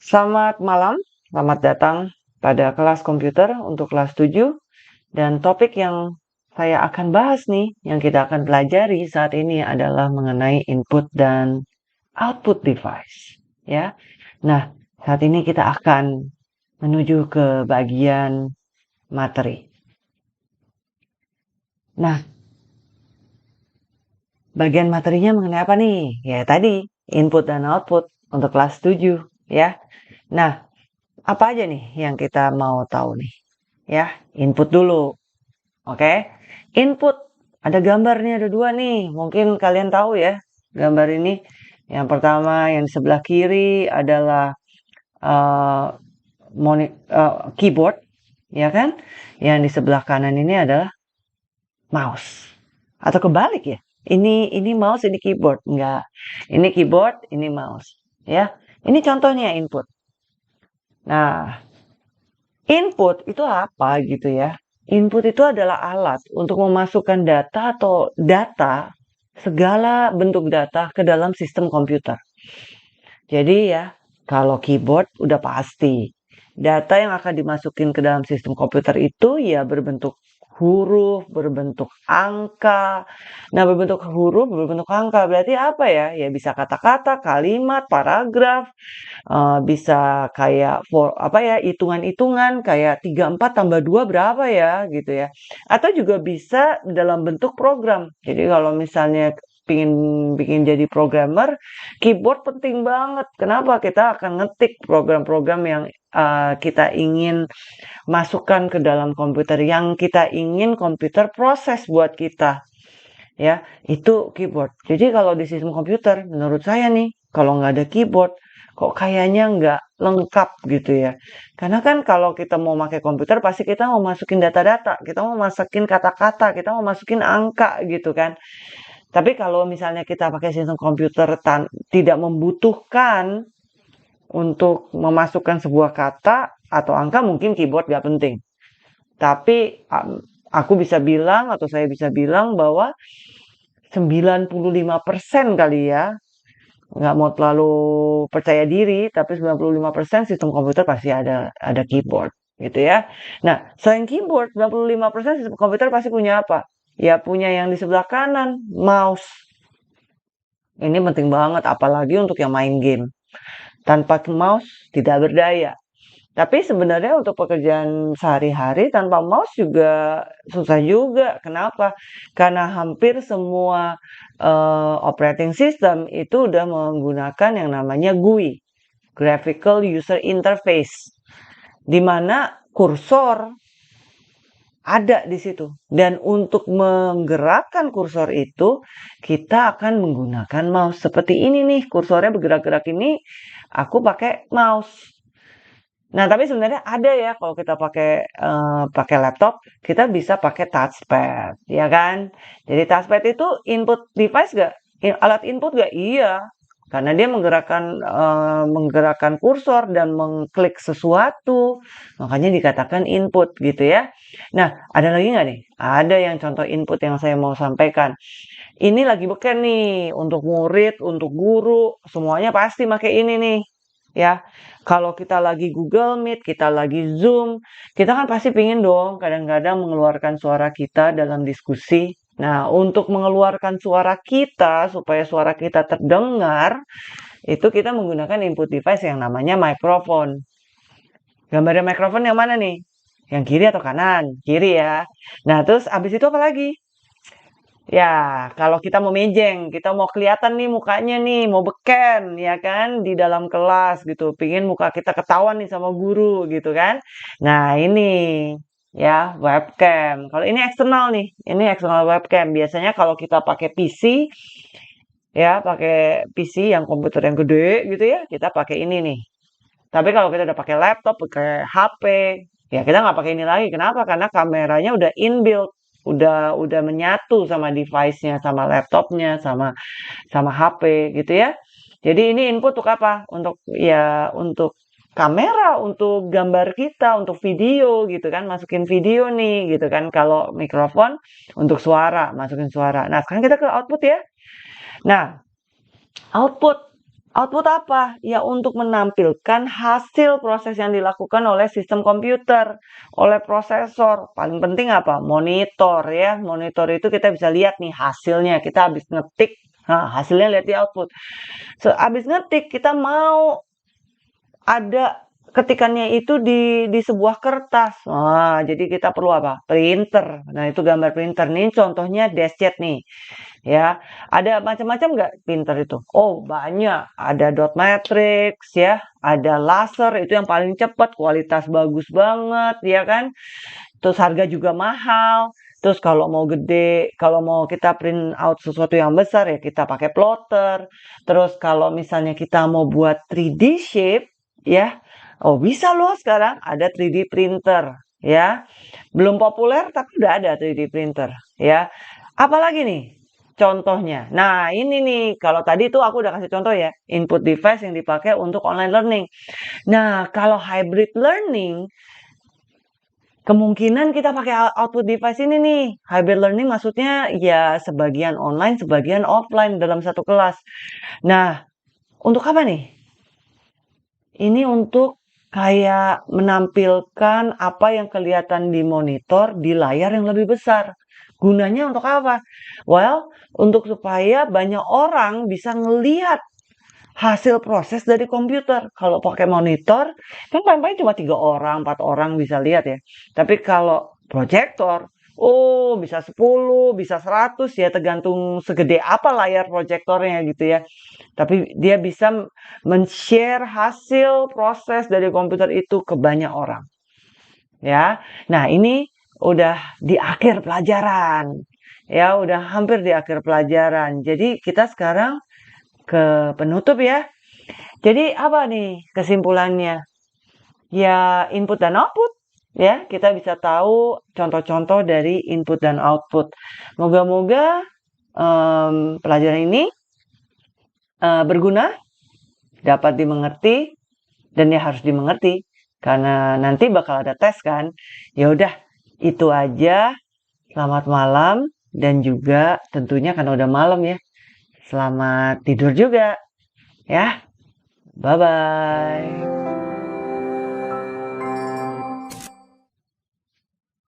Selamat malam, selamat datang pada kelas komputer untuk kelas 7 dan topik yang saya akan bahas nih, yang kita akan pelajari saat ini adalah mengenai input dan output device, ya. Nah, saat ini kita akan menuju ke bagian materi. Nah, bagian materinya mengenai apa nih? Ya tadi, input dan output untuk kelas 7, ya. Nah, apa aja nih yang kita mau tahu nih? Ya, input dulu. Oke. Input. Ada gambarnya, ada dua nih. Mungkin kalian tahu ya gambar ini. Yang pertama yang di sebelah kiri adalah uh, keyboard, ya kan? Yang di sebelah kanan ini adalah mouse. Atau kebalik ya? Ini mouse, ini keyboard. Enggak. Ini keyboard, ini mouse. Ya. Ini contohnya input. Nah, input itu apa gitu ya? Input itu adalah alat untuk memasukkan data atau data, segala bentuk data ke dalam sistem komputer. Jadi ya, kalau keyboard udah pasti. Data yang akan dimasukin ke dalam sistem komputer itu ya berbentuk huruf, berbentuk angka. Nah, berbentuk huruf, berbentuk angka berarti apa ya? Ya bisa kata-kata, kalimat, paragraf, bisa kayak apa ya, hitungan-hitungan kayak 34 tambah 2 berapa ya gitu ya. Atau juga bisa dalam bentuk program. Jadi kalau misalnya pingin bikin jadi programmer, keyboard penting banget. Kenapa? Kita akan ngetik program-program yang kita ingin masukkan ke dalam komputer, yang kita ingin komputer proses buat kita. Ya, itu keyboard. Jadi kalau di sistem komputer, menurut saya nih, kalau nggak ada keyboard, kok kayaknya nggak lengkap gitu ya. Karena kan kalau kita mau pakai komputer, pasti kita mau masukin data-data, kita mau masukin kata-kata, kita mau masukin angka gitu kan. Tapi kalau misalnya kita pakai sistem komputer tidak membutuhkan untuk memasukkan sebuah kata atau angka, mungkin keyboard nggak penting. Tapi aku bisa bilang atau saya bisa bilang bahwa 95% kali ya, nggak mau terlalu percaya diri, tapi 95% sistem komputer pasti ada keyboard gitu ya. Nah, selain keyboard, 95% sistem komputer pasti punya apa? Ya punya yang di sebelah kanan, mouse. Ini penting banget, apalagi untuk yang main game. Tanpa mouse tidak berdaya. Tapi sebenarnya untuk pekerjaan sehari-hari tanpa mouse juga susah juga. Kenapa? Karena hampir semua operating system itu udah menggunakan yang namanya GUI, Graphical User Interface, di mana kursor ada di situ. Dan untuk menggerakkan kursor itu, kita akan menggunakan mouse. Seperti ini nih, kursornya bergerak-gerak ini, aku pakai mouse. Nah, tapi sebenarnya ada ya kalau kita pakai laptop, kita bisa pakai touchpad, ya kan? Jadi touchpad itu input device nggak? Alat input nggak? Iya, karena dia menggerakkan kursor dan mengklik sesuatu, makanya dikatakan input gitu ya. Nah, ada lagi nggak nih? Ada yang contoh input yang saya mau sampaikan. Ini lagi beken nih untuk murid, untuk guru, semuanya pasti pakai ini nih. Ya, kalau kita lagi Google Meet, kita lagi Zoom, kita kan pasti pingin dong kadang-kadang mengeluarkan suara kita dalam diskusi. Nah, untuk mengeluarkan suara kita supaya suara kita terdengar, itu kita menggunakan input device yang namanya mikrofon. Gambarnya mikrofon yang mana nih? Yang kiri atau kanan? Kiri ya. Nah, terus abis itu apa lagi? Ya, kalau kita mau mejeng, kita mau kelihatan nih mukanya nih, mau beken, ya kan, di dalam kelas gitu. Pingin muka kita ketahuan nih sama guru gitu kan. Nah, ini ya webcam. Kalau ini eksternal nih, ini eksternal webcam. Biasanya kalau kita pakai PC, ya pakai PC yang komputer yang gede gitu ya, kita pakai ini nih. Tapi kalau kita udah pakai laptop, pakai HP, ya kita nggak pakai ini lagi. Kenapa? Karena kameranya udah inbuilt, udah menyatu sama device-nya, sama laptopnya, sama HP gitu ya. Jadi ini input untuk apa? Untuk kamera, untuk gambar kita, untuk video gitu kan, masukin video nih gitu kan. Kalau mikrofon untuk suara, masukin suara. Nah, sekarang kita ke output ya. Nah, output Output apa? Ya untuk menampilkan hasil proses yang dilakukan oleh sistem komputer, oleh prosesor. Paling penting apa? Monitor ya. Monitor itu kita bisa lihat nih hasilnya. Kita habis ngetik, nah hasilnya lihat di output. Habis ngetik kita mau ada ketikannya itu di sebuah kertas. Nah, jadi kita perlu apa? Printer. Nah, itu gambar printer. Nih contohnya deskjet nih. Ya, ada macam-macam nggak printer itu? Oh, banyak. Ada dot matrix ya, ada laser itu yang paling cepat, kualitas bagus banget ya kan. Terus harga juga mahal. Terus kalau mau gede, kalau mau kita print out sesuatu yang besar ya kita pakai plotter. Terus kalau misalnya kita mau buat 3D shape ya, oh bisa loh sekarang ada 3D printer ya. Belum populer tapi udah ada 3D printer ya. Apalagi nih contohnya. Nah, ini nih kalau tadi tuh aku udah kasih contoh ya, input device yang dipakai untuk online learning. Nah, kalau hybrid learning kemungkinan kita pakai output device ini nih. Hybrid learning maksudnya ya sebagian online, sebagian offline dalam satu kelas. Nah, untuk apa nih? Ini untuk kayak menampilkan apa yang kelihatan di monitor di layar yang lebih besar. Gunanya untuk apa? Well, untuk supaya banyak orang bisa ngelihat hasil proses dari komputer. Kalau pakai monitor, kan paling-paling cuma 3 orang, 4 orang bisa lihat ya. Tapi kalau proyektor, oh bisa 10, bisa 100 ya, tergantung segede apa layar proyektornya gitu ya. Tapi dia bisa men-share hasil proses dari komputer itu ke banyak orang. Ya. Nah, ini udah di akhir pelajaran. Ya, udah hampir di akhir pelajaran. Jadi kita sekarang ke penutup ya. Jadi apa nih kesimpulannya? Ya input dan output. Ya, kita bisa tahu contoh-contoh dari input dan output. Moga-moga pelajaran ini berguna, dapat dimengerti, dan ya harus dimengerti. Karena nanti bakal ada tes kan. Ya udah, itu aja. Selamat malam dan juga tentunya karena udah malam ya. Selamat tidur juga. Ya. Bye-bye.